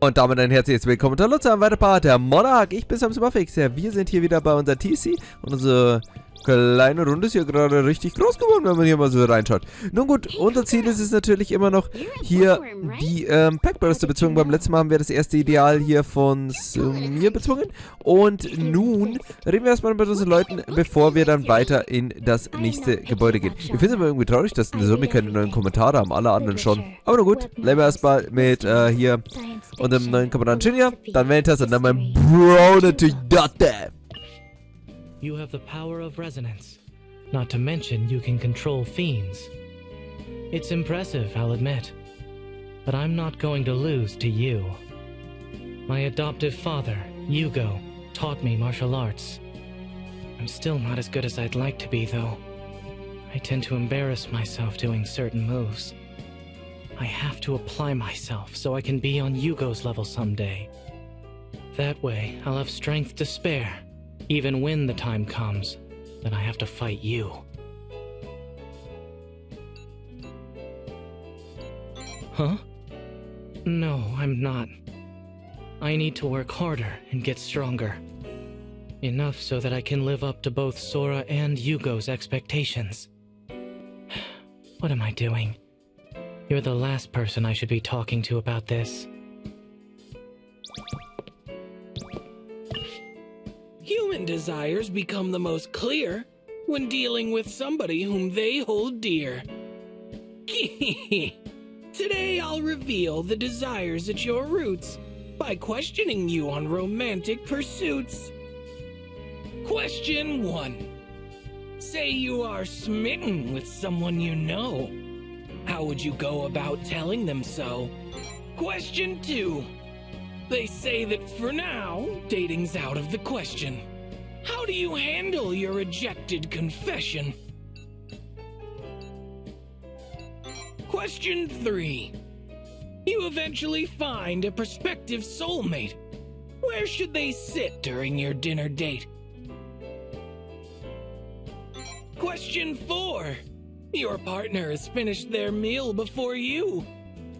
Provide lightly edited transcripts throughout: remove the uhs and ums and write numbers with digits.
Und damit ein herzliches Willkommen zu einem weiteren Part der Monark. Ich bin Sam Superfix. Ja, wir sind hier wieder bei unser TC und unsere kleine Runde ist hier gerade richtig groß geworden, wenn man hier mal so reinschaut. Nun gut, unser Ziel ist es natürlich immer noch, hier die Packbarrels zu bezwingen. Beim letzten Mal haben wir das erste Ideal hier von mir bezwungen. Und nun reden wir erstmal mit unseren Leuten, bevor wir dann weiter in das nächste Gebäude gehen. Ich finde es aber irgendwie traurig, dass Nozomi keine neuen Kommentare haben, alle anderen schon. Aber na gut, bleiben wir erstmal mit hier unserem neuen Kameraden Shin, dann Vanitas und dann mein Bro natürlich Date. You have the power of resonance. Not to mention you can control fiends. It's impressive, I'll admit. But I'm not going to lose to you. My adoptive father, Yugo, taught me martial arts. I'm still not as good as I'd like to be, though. I tend to embarrass myself doing certain moves. I have to apply myself so I can be on Yugo's level someday. That way, I'll have strength to spare. Even when the time comes, that I have to fight you. Huh? No, I'm not. I need to work harder and get stronger. Enough so that I can live up to both Sora and Yugo's expectations. What am I doing? You're the last person I should be talking to about this. Human desires become the most clear when dealing with somebody whom they hold dear. Today I'll reveal the desires at your roots by questioning you on romantic pursuits. Question 1. Say you are smitten with someone you know. How would you go about telling them so? Question 2. They say that for now, dating's out of the question. How do you handle your rejected confession? Question 3. You eventually find a prospective soulmate. Where should they sit during your dinner date? Question 4. Your partner has finished their meal before you,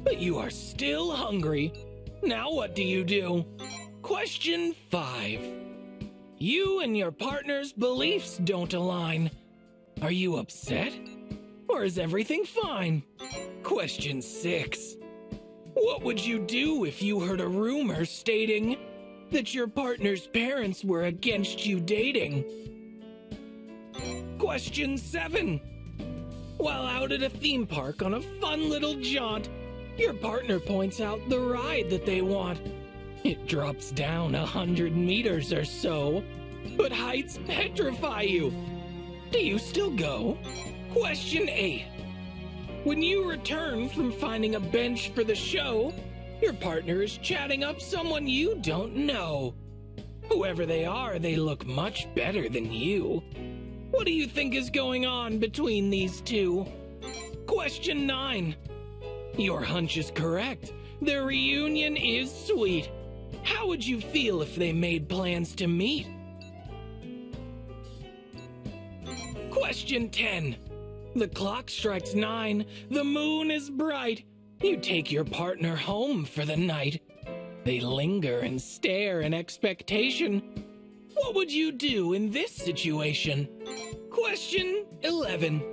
but you are still hungry. Now what do you do? Question 5. You and your partner's beliefs don't align. Are you upset? Or is everything fine? Question 6. What would you do if you heard a rumor stating that your partner's parents were against you dating? Question 7. While out at a theme park on a fun little jaunt, your partner points out the ride that they want. It drops down 100 meters or so, but heights petrify you. Do you still go? Question 8. When you return from finding a bench for the show, your partner is chatting up someone you don't know. Whoever they are, they look much better than you. What do you think is going on between these two? Question 9. Your hunch is correct. Their reunion is sweet. How would you feel if they made plans to meet? Question 10. The clock strikes 9. The moon is bright. You take your partner home for the night. They linger and stare in expectation. What would you do in this situation? Question 11.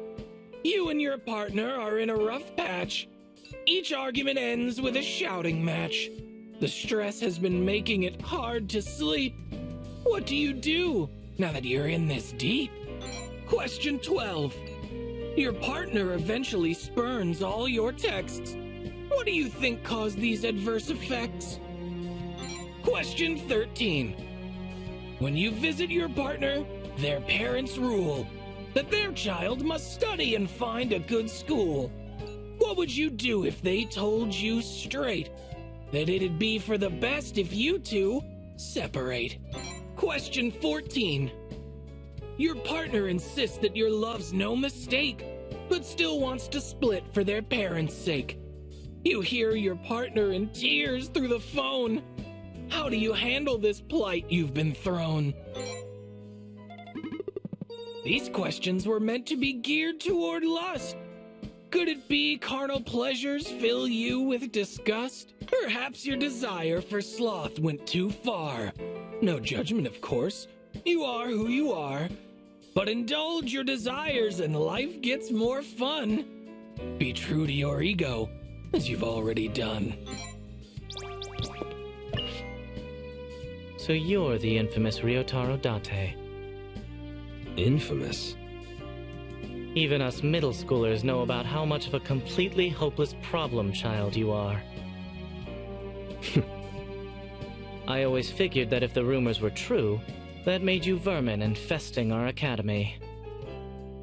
You and your partner are in a rough patch. Each argument ends with a shouting match. The stress has been making it hard to sleep. What do you do now that you're in this deep? Question 12. Your partner eventually spurns all your texts. What do you think caused these adverse effects? Question 13. When you visit your partner, their parents rule that their child must study and find a good school. What would you do if they told you straight that it'd be for the best if you two separate? Question 14. Your partner insists that your love's no mistake, but still wants to split for their parents' sake. You hear your partner in tears through the phone. How do you handle this plight you've been thrown? These questions were meant to be geared toward lust. Could it be carnal pleasures fill you with disgust? Perhaps your desire for sloth went too far. No judgment, of course. You are who you are. But indulge your desires and life gets more fun. Be true to your ego, as you've already done. So you're the infamous Ryotaro Date. Infamous? Even us middle schoolers know about how much of a completely hopeless problem child you are. I always figured that if the rumors were true, that made you vermin infesting our academy.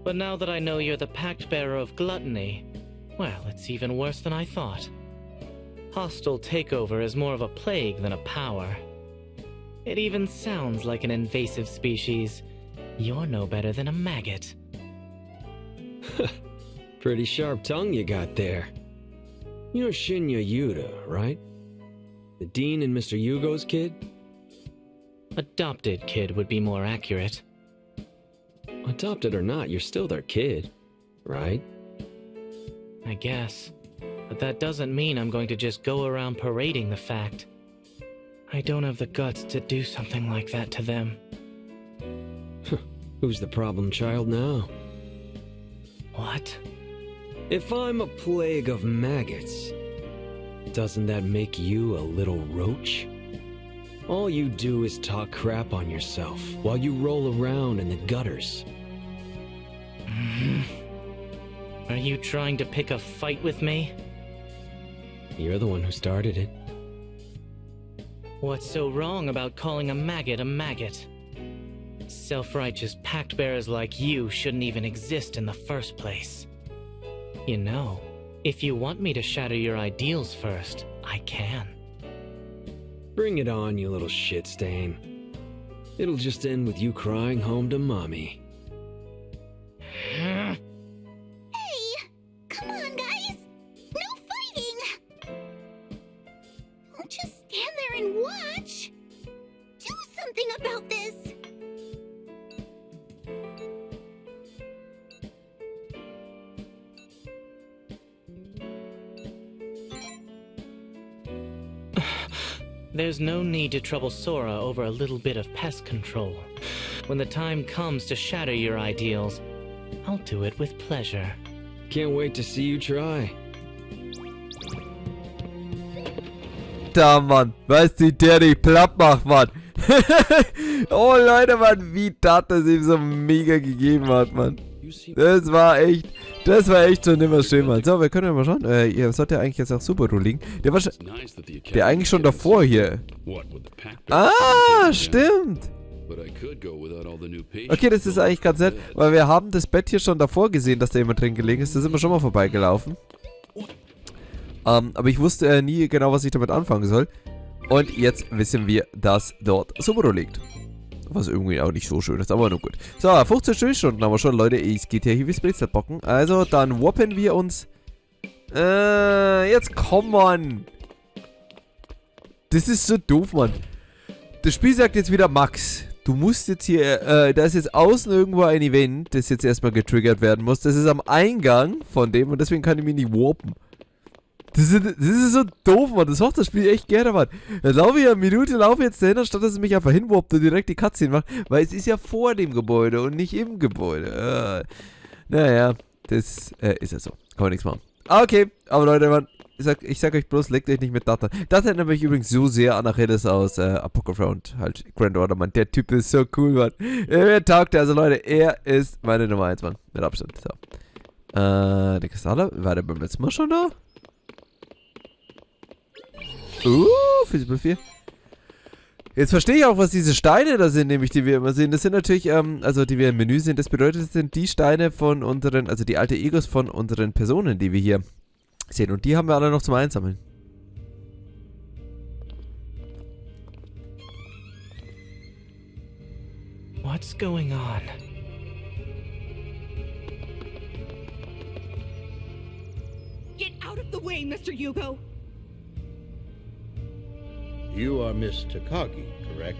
But now that I know you're the pact bearer of gluttony, well, it's even worse than I thought. Hostile takeover is more of a plague than a power. It even sounds like an invasive species. You're no better than a maggot. Pretty sharp tongue you got there. You're Shin Mikado, right? The dean and Mr. Yugo's kid? Adopted kid would be more accurate. Adopted or not, you're still their kid, right? I guess. But that doesn't mean I'm going to just go around parading the fact. I don't have the guts to do something like that to them. Who's the problem child now? What? If I'm a plague of maggots, doesn't that make you a little roach? All you do is talk crap on yourself while you roll around in the gutters. Are you trying to pick a fight with me? You're the one who started it. What's so wrong about calling a maggot a maggot? Self-righteous pact bearers like you shouldn't even exist in the first place. You know, if you want me to shatter your ideals first, I can. Bring it on, you little shit stain. It'll just end with you crying home to mommy. Hey! Come on, guys! No fighting! Don't just stand there and watch! Do something about this! There's no need to trouble Sora over a little bit of pest control. When the time comes to shatter your ideals, I'll do it with pleasure. Can't wait to see you try. Da, Mann. Weißt du, der dich platt macht, Mann. Oh, Leute, Mann, wie das ihm so mega gegeben hat, Mann. Das war echt schon immer schön, Mann. So, wir können ja mal schauen. Ihr sollt ja eigentlich jetzt auch Subaru liegen. Der eigentlich schon davor hier. Ah, stimmt. Okay, das ist eigentlich ganz nett, weil wir haben das Bett hier schon davor gesehen, dass da jemand drin gelegen ist. Da sind wir schon mal vorbeigelaufen. Aber ich wusste nie genau, was ich damit anfangen soll. Und jetzt wissen wir, dass dort Subaru liegt. Was irgendwie auch nicht so schön ist, aber nun gut. So, 15 Stunden haben wir schon, Leute. Es geht ja hier wie Splitzer bocken. Also, dann wappen wir uns. Jetzt komm, Mann. Das ist so doof, Mann. Das Spiel sagt jetzt wieder, Max, du musst jetzt hier, da ist jetzt außen irgendwo ein Event, das jetzt erstmal getriggert werden muss. Das ist am Eingang von dem und deswegen kann ich mich nicht warpen. Das ist so doof, Mann. Das macht das Spiel echt gerne, Mann. Dann laufe ich eine Minute, laufe jetzt dahinter, statt dass es mich einfach hinwarpt und direkt die Cutscene macht. Weil es ist ja vor dem Gebäude und nicht im Gebäude. Naja, das ist ja so. Kann man nichts machen. Okay, aber Leute, Mann, ich sag euch bloß, legt euch nicht mit Data. Data erinnert mich übrigens so sehr an Achilles aus Apocrypha und halt Grand Order, Mann. Der Typ ist so cool, Mann. Er taugt der. Also Leute, er ist meine Nummer 1, Mann. Mit Abstand. So. Die Kristalle, war der beim letzten Mal schon da? Physical 4. Jetzt verstehe ich auch, was diese Steine da sind, nämlich die wir immer sehen. Das sind natürlich, also die wir im Menü sehen. Das bedeutet, das sind die Steine von unseren, also die alte Egos von unseren Personen, die wir hier sehen. Und die haben wir alle noch zum Einsammeln. What's going on? Get out of the way, Mr. Yugo! You are Miss Takagi, correct?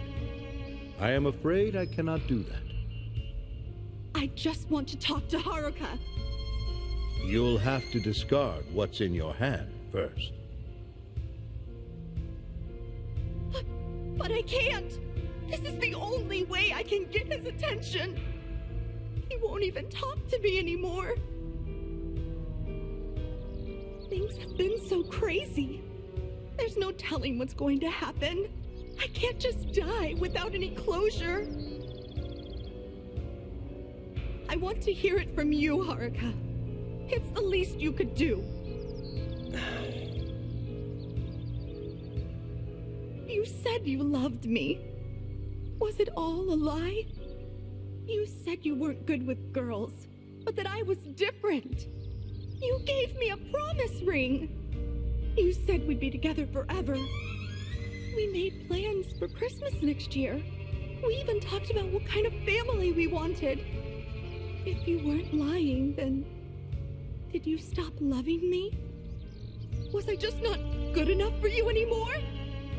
I am afraid I cannot do that. I just want to talk to Haruka. You'll have to discard what's in your hand first. But I can't. This is the only way I can get his attention. He won't even talk to me anymore. Things have been so crazy. There's no telling what's going to happen. I can't just die without any closure. I want to hear it from you, Haruka. It's the least you could do. You said you loved me. Was it all a lie? You said you weren't good with girls, but that I was different. You gave me a promise ring. You said we'd be together forever. We made plans for Christmas next year. We even talked about what kind of family we wanted. If you weren't lying, then did you stop loving me? Was I just not good enough for you anymore?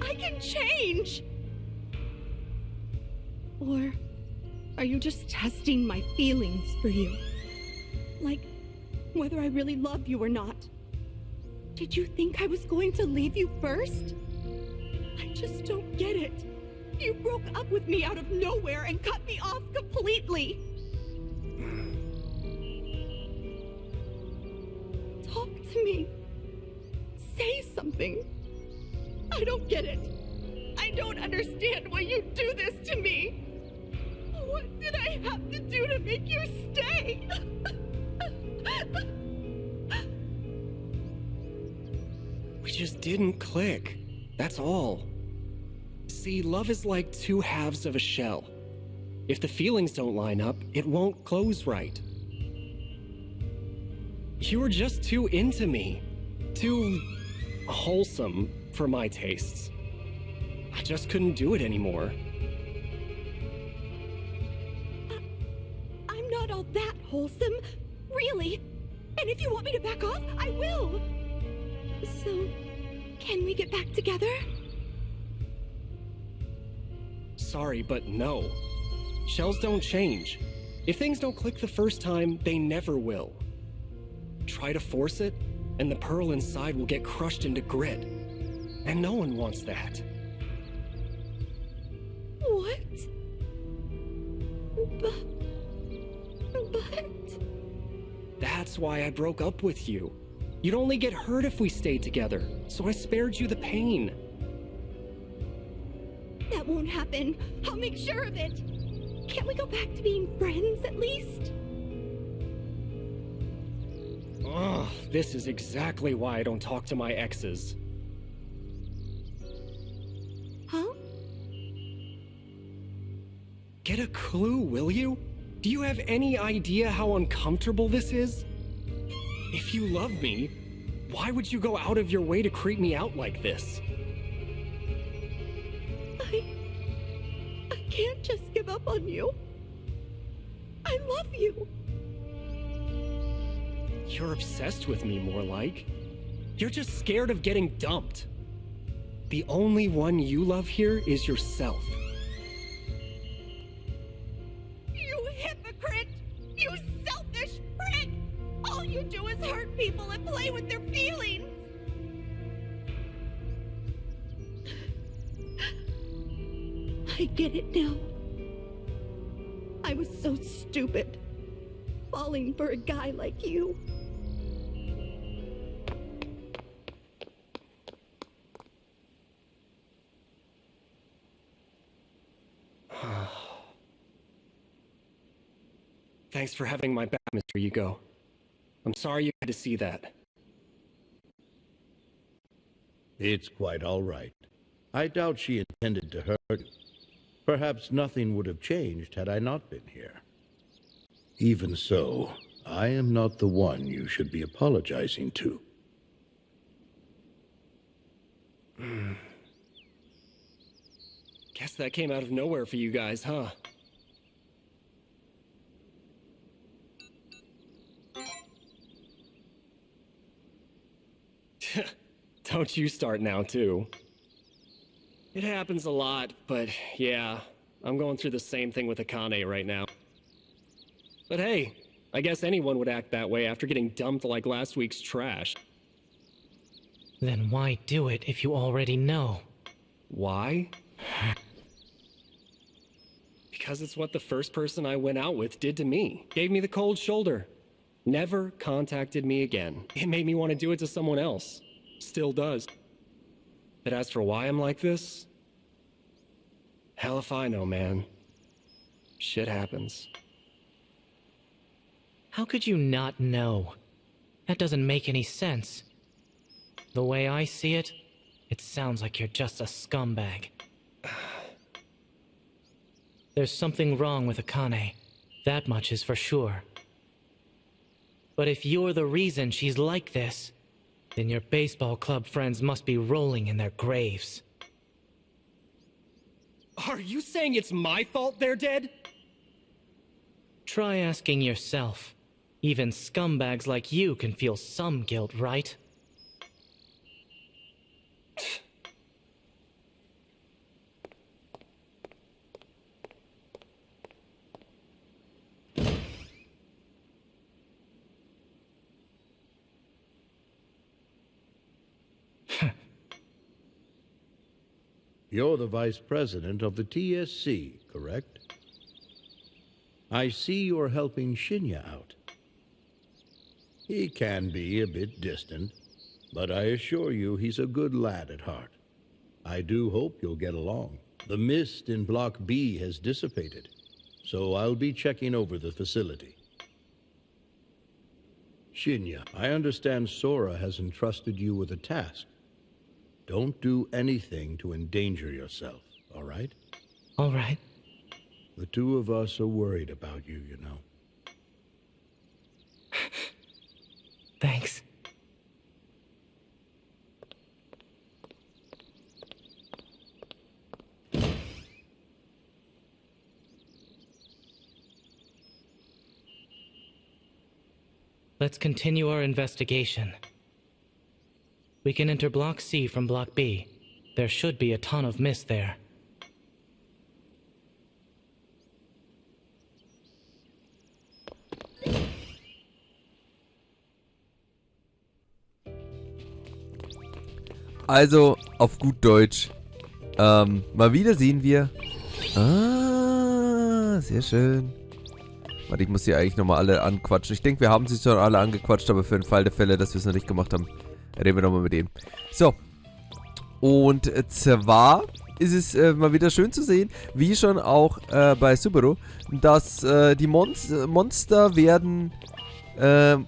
I can change! Or are you just testing my feelings for you? Like, whether I really love you or not? Did you think I was going to leave you first? I just don't get it. You broke up with me out of nowhere and cut me off completely. Talk to me. Say something. I don't get it. I don't understand why you do this to me. What did I have to do to make you stay? We just didn't click. That's all. See, love is like two halves of a shell. If the feelings don't line up, it won't close right. You were just too into me. Too wholesome for my tastes. I just couldn't do it anymore. I'm not all that wholesome, really. And if you want me to back off, I will. So, can we get back together? Sorry, but no. Shells don't change. If things don't click the first time, they never will. Try to force it, and the pearl inside will get crushed into grit. And no one wants that. What? But... That's why I broke up with you. You'd only get hurt if we stayed together, so I spared you the pain. That won't happen. I'll make sure of it. Can't we go back to being friends, at least? Ugh, this is exactly why I don't talk to my exes. Huh? Get a clue, will you? Do you have any idea how uncomfortable this is? If you love me, why would you go out of your way to creep me out like this? I can't just give up on you. I love you. You're obsessed with me, more like. You're just scared of getting dumped. The only one you love here is yourself. You hypocrite! You selfish prick! All you do is hurt people and play with their feelings! I get it now. I was so stupid, falling for a guy like you. Thanks for having my back, Mr. Yugo. I'm sorry you had to see that. It's quite all right. I doubt she intended to hurt you. Perhaps nothing would have changed had I not been here. Even so, I am not the one you should be apologizing to. Guess that came out of nowhere for you guys, huh? Don't you start now, too. It happens a lot, but yeah, I'm going through the same thing with Akane right now. But hey, I guess anyone would act that way after getting dumped like last week's trash. Then why do it if you already know? Why? Because it's what the first person I went out with did to me. Gave me the cold shoulder. Never contacted me again. It made me want to do it to someone else. Still does. But as for why I'm like this, hell if I know, man. Shit happens. How could you not know? That doesn't make any sense. The way I see it, it sounds like you're just a scumbag. There's something wrong with Akane. That much is for sure. But if you're the reason she's like this, then your baseball club friends must be rolling in their graves. Are you saying it's my fault they're dead? Try asking yourself. Even scumbags like you can feel some guilt, right? You're the vice president of the TSC, correct? I see you're helping Shinya out. He can be a bit distant, but I assure you he's a good lad at heart. I do hope you'll get along. The mist in Block B has dissipated, so I'll be checking over the facility. Shinya, I understand Sora has entrusted you with a task. Don't do anything to endanger yourself, all right? All right. The two of us are worried about you, you know. Thanks. Let's continue our investigation. We can enter Block C from Block B. There should be a ton of mist there. Also, auf gut Deutsch. Mal wieder sehen wir... Ah, sehr schön. Warte, ich muss hier eigentlich nochmal alle anquatschen. Ich denke, wir haben sie schon alle angequatscht, aber für den Fall der Fälle, dass wir es noch nicht gemacht haben, reden wir nochmal mit denen. So. Und zwar ist es mal wieder schön zu sehen, wie schon auch bei Subaru, dass die Monster werden... da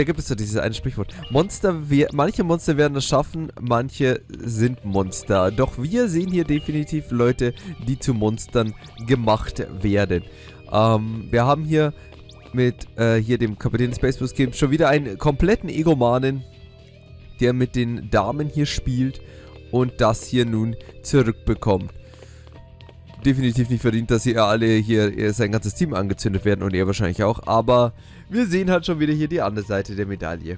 gibt es so dieses eine Sprichwort. Manche Monster werden es schaffen, manche sind Monster. Doch wir sehen hier definitiv Leute, die zu Monstern gemacht werden. Wir haben hier mit hier dem Kapitän des Spacebus Games schon wieder einen kompletten Egomanen, der mit den Damen hier spielt und das hier nun zurückbekommt. Definitiv nicht verdient, dass hier alle hier sein ganzes Team angezündet werden und er wahrscheinlich auch, aber wir sehen halt schon wieder hier die andere Seite der Medaille.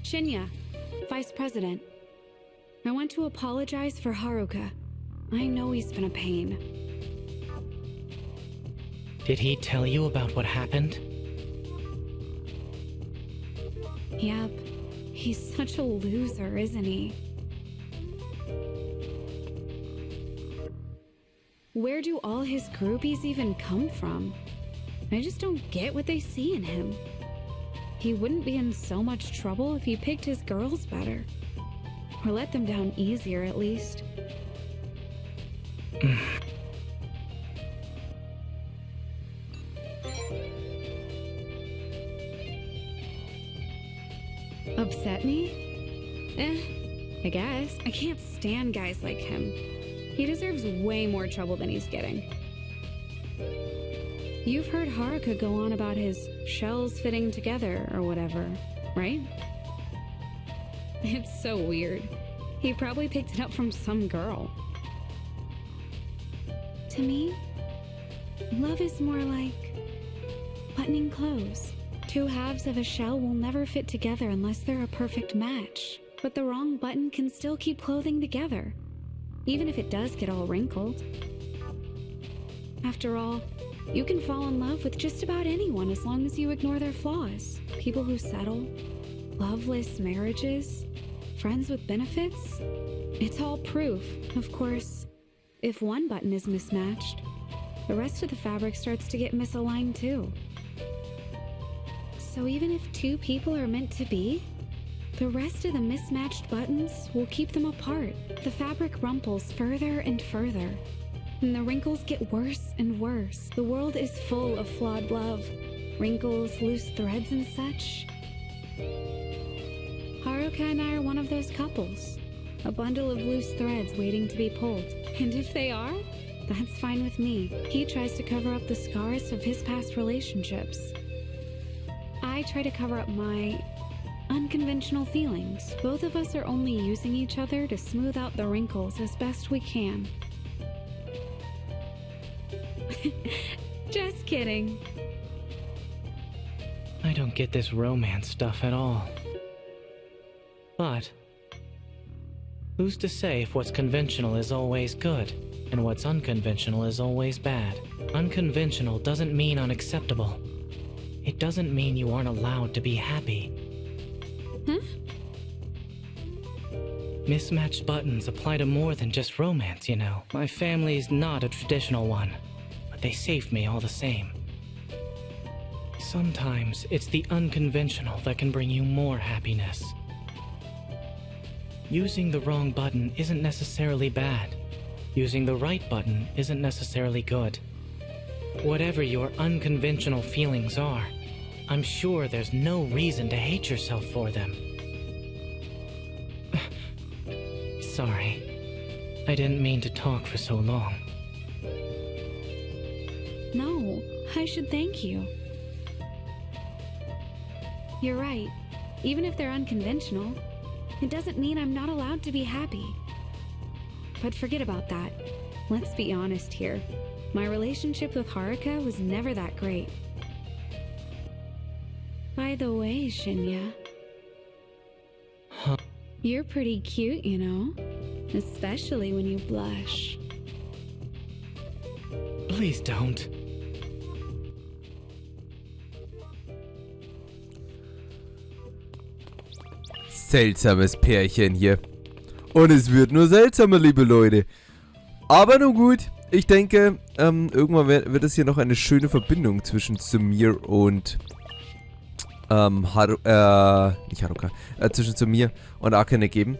Shinya, Vice President. I want to apologize for Haruka. I know he's been a pain. Did he tell you about what happened? Yep. He's such a loser, isn't he? Where do all his groupies even come from? I just don't get what they see in him. He wouldn't be in so much trouble if he picked his girls better. Or let them down easier, at least. Upset me? I guess. I can't stand guys like him. He deserves way more trouble than he's getting. You've heard Haruka go on about his shells fitting together or whatever, right? It's so weird. He probably picked it up from some girl. To me, love is more like buttoning clothes. Two halves of a shell will never fit together unless they're a perfect match. but the wrong button can still keep clothing together, even if it does get all wrinkled. After all, you can fall in love with just about anyone as long as you ignore their flaws. People who settle, loveless marriages, friends with benefits. It's all proof. Of course, if one button is mismatched, the rest of the fabric starts to get misaligned too. So even if two people are meant to be, the rest of the mismatched buttons will keep them apart. The fabric rumples further and further, and the wrinkles get worse and worse. The world is full of flawed love, wrinkles, loose threads, and such. Haruka and I are one of those couples, a bundle of loose threads waiting to be pulled. And if they are, that's fine with me. He tries to cover up the scars of his past relationships. I try to cover up my unconventional feelings. Both of us are only using each other to smooth out the wrinkles as best we can. Just kidding. I don't get this romance stuff at all. But who's to say if what's conventional is always good, and what's unconventional is always bad? Unconventional doesn't mean unacceptable. It doesn't mean you aren't allowed to be happy. Huh? Mismatched buttons apply to more than just romance, you know. My family's not a traditional one, but they saved me all the same. Sometimes it's the unconventional that can bring you more happiness. Using the wrong button isn't necessarily bad. Using the right button isn't necessarily good. Whatever your unconventional feelings are, I'm sure there's no reason to hate yourself for them. Sorry, I didn't mean to talk for so long. No, I should thank you. You're right. Even if they're unconventional, it doesn't mean I'm not allowed to be happy. But forget about that. Let's be honest here. My relationship with Haruka was never that great. By the way, Shinya. Huh? You're pretty cute, you know? Especially when you blush. Please don't. Seltsames Pärchen hier. Und es wird nur seltsamer, liebe Leute. Aber nun gut, ich denke, irgendwann wird es hier noch eine schöne Verbindung zwischen Sumire und nicht Haruka, zwischen Sumire und Akane geben.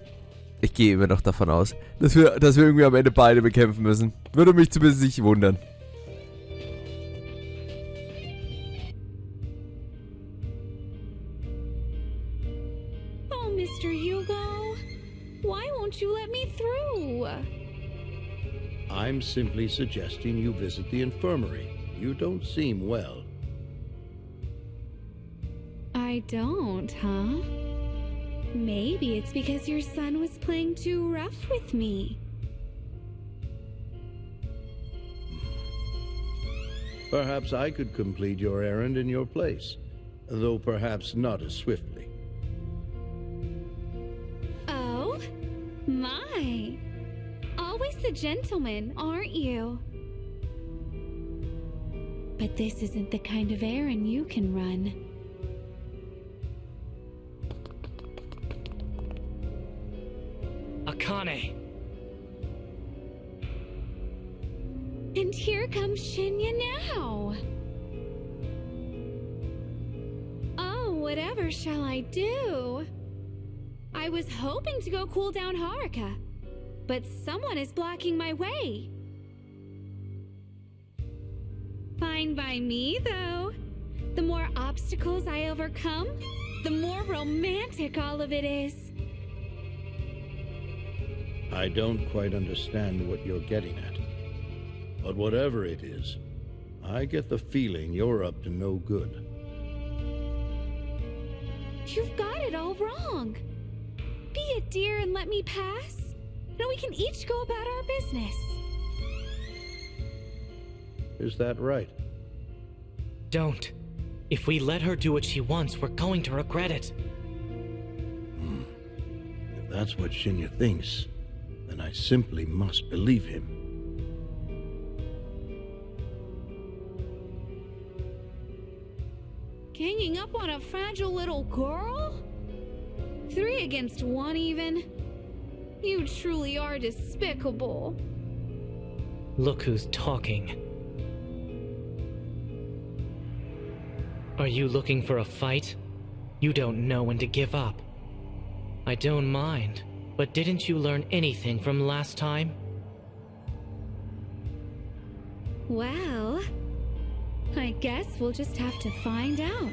Ich gehe immer noch davon aus, dass wir irgendwie am Ende beide bekämpfen müssen. Würde mich zumindest nicht wundern. Oh, Mr. Yugo, why won't you let me through? I'm simply suggesting you visit the infirmary. You don't seem well. I don't, huh? Maybe it's because your son was playing too rough with me. Perhaps I could complete your errand in your place, though perhaps not as swiftly. Oh, my. Always the gentleman, aren't you? But this isn't the kind of errand you can run. Akane! And here comes Shinya now. Oh, whatever shall I do? I was hoping to go cool down Haruka, but someone is blocking my way. Fine by me, though. The more obstacles I overcome, the more romantic all of it is. I don't quite understand what you're getting at. But whatever it is, I get the feeling you're up to no good. You've got it all wrong. Be a dear and let me pass, and we can each go about our business. Is that right? Don't. If we let her do what she wants, we're going to regret it. that's what Shinya thinks, then I simply must believe him. Ganging up on a fragile little girl? 3 against 1 even? You truly are despicable. Look who's talking. Are you looking for a fight? You don't know when to give up. I don't mind, but didn't you learn anything from last time? Well, I guess we'll just have to find out.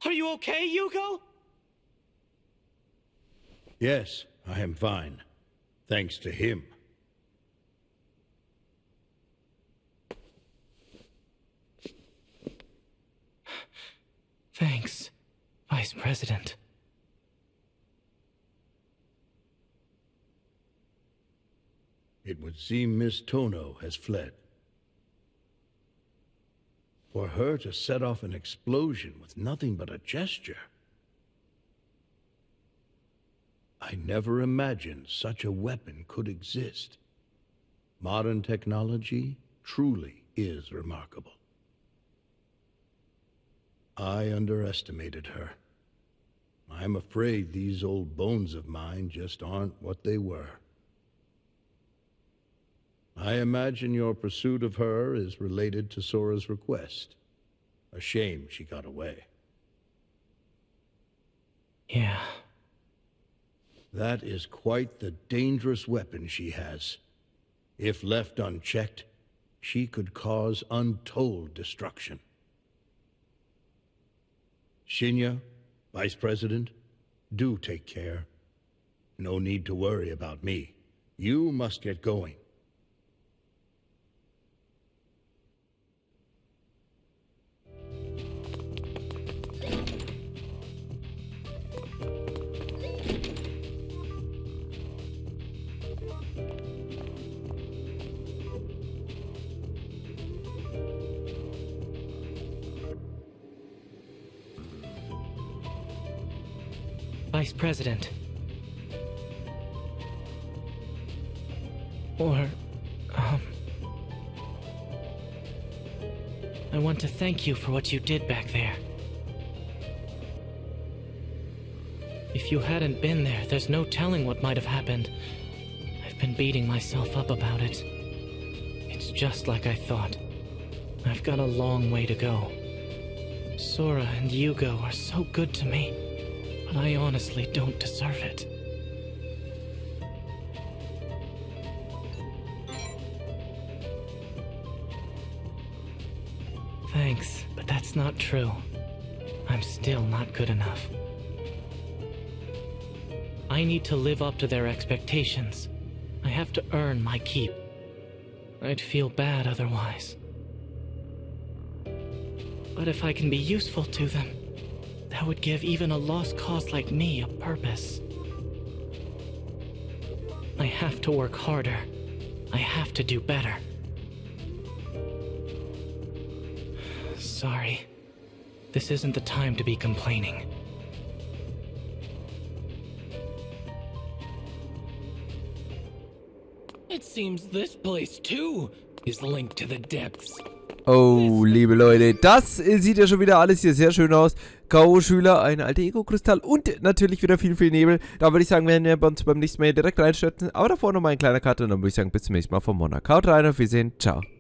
Are you okay, Yugo? Yes, I am fine. Thanks to him. Thanks, Vice President. It would seem Miss Tono has fled. For her to set off an explosion with nothing but a gesture. I never imagined such a weapon could exist. Modern technology truly is remarkable. I underestimated her. I'm afraid these old bones of mine just aren't what they were. I imagine your pursuit of her is related to Sora's request. A shame she got away. Yeah. That is quite the dangerous weapon she has. If left unchecked, she could cause untold destruction. Shinya, Vice President, do take care. No need to worry about me. You must get going. Vice President. I want to thank you for what you did back there. If you hadn't been there, there's no telling what might have happened. I've been beating myself up about it. It's just like I thought. I've got a long way to go. Sora and Yugo are so good to me. I honestly don't deserve it. Thanks, but that's not true. I'm still not good enough. I need to live up to their expectations. I have to earn my keep. I'd feel bad otherwise. But if I can be useful to them, that would give even a lost cause like me a purpose. I have to work harder. I have to do better. Sorry. This isn't the time to be complaining. It seems this place, too, is linked to the depths. Oh, liebe Leute, das sieht ja schon wieder alles hier sehr schön aus. K.O. Schüler, ein alter Ego-Kristall und natürlich wieder viel Nebel. Da würde ich sagen, werden wir uns beim nächsten Mal direkt reinstürzen. Aber davor nochmal ein kleiner Cut und dann würde ich sagen, bis zum nächsten Mal vom Monark. Haut rein, auf Wiedersehen, ciao.